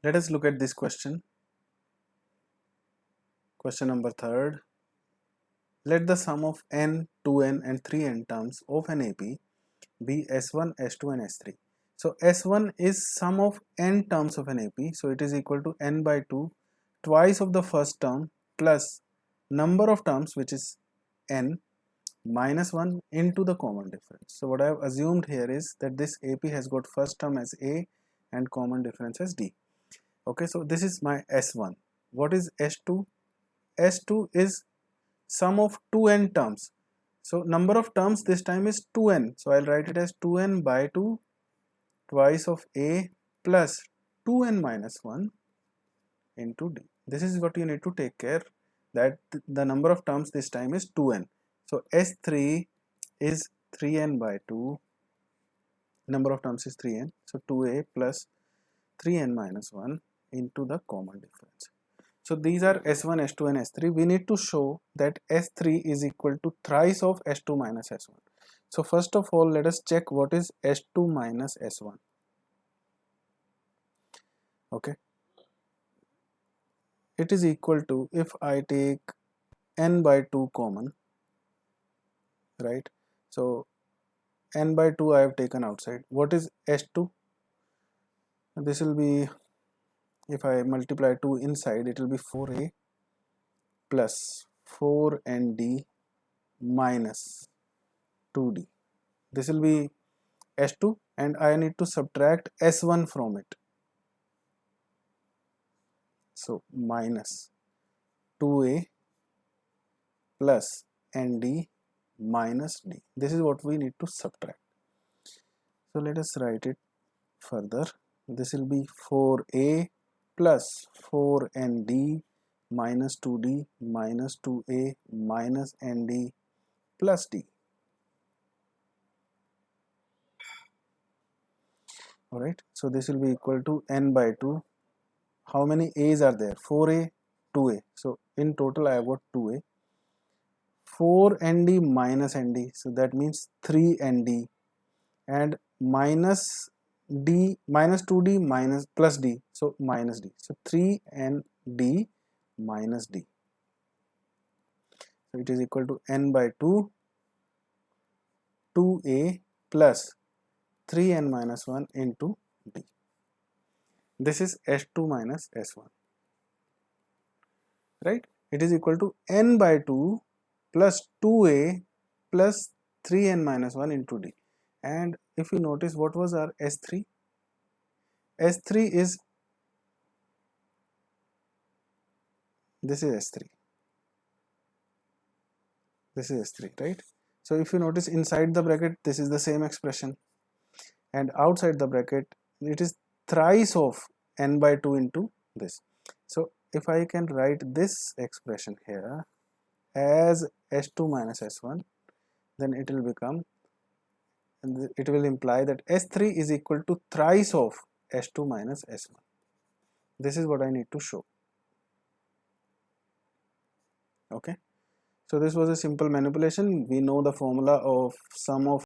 Let us look at this question. Question number 3rd. Let the sum of n, 2n and 3n terms of an AP be S1, S2 and S3. So S1 is sum of n terms of an AP. So it is equal to n by 2 twice of the first term plus number of terms, which is n, minus 1 into the common difference. So what I have assumed here is that this AP has got first term as A and common difference as D. Okay, so this is my S1. What is S2? S2 is sum of 2n terms. So number of terms this time is 2n. So I'll write it as 2n by 2 twice of A plus 2n minus 1 into D. This is what you need to take care, that the number of terms this time is 2n. So S3 is 3n by 2, number of terms is 3n. So 2a plus 3n minus 1 into the common difference. So these are S1, S2 and S3. We need to show that S3 is equal to thrice of S2 minus S1. So first of all, let us check what is S2 minus S1. Okay. It is equal to, if I take n by 2 common, right? So n by 2 I have taken outside. What is S2? This will be, if I multiply 2 inside, it will be 4a plus 4nd minus 2d. This will be S2 and I need to subtract S1 from it. So minus 2a plus nd minus d. This is what we need to subtract. So let us write it further. This will be 4a plus 4nd minus 2d minus 2a minus nd plus d. Alright, so this will be equal to n by 2. How many a's are there? 4a, 2a. So in total I have got 2a. 4nd minus nd, so that means 3nd, and minus d minus 2d minus plus d, so minus d, so 3nd minus d. So it is equal to n by 2 2a plus 3n minus 1 into d. This is S2 minus S1, right? It is equal to n by 2 plus 2a plus 3n minus 1 into d. And if you notice, what was our S3? S3 is, this is S3. This is S3, right? So if you notice, inside the bracket, this is the same expression, and outside the bracket, it is thrice of n by 2 into this. So if I can write this expression here as S2 minus S1, then it will become, it will imply that S3 is equal to thrice of S2 minus S1. This is what I need to show. Okay, so this was a simple manipulation. We know the formula of sum of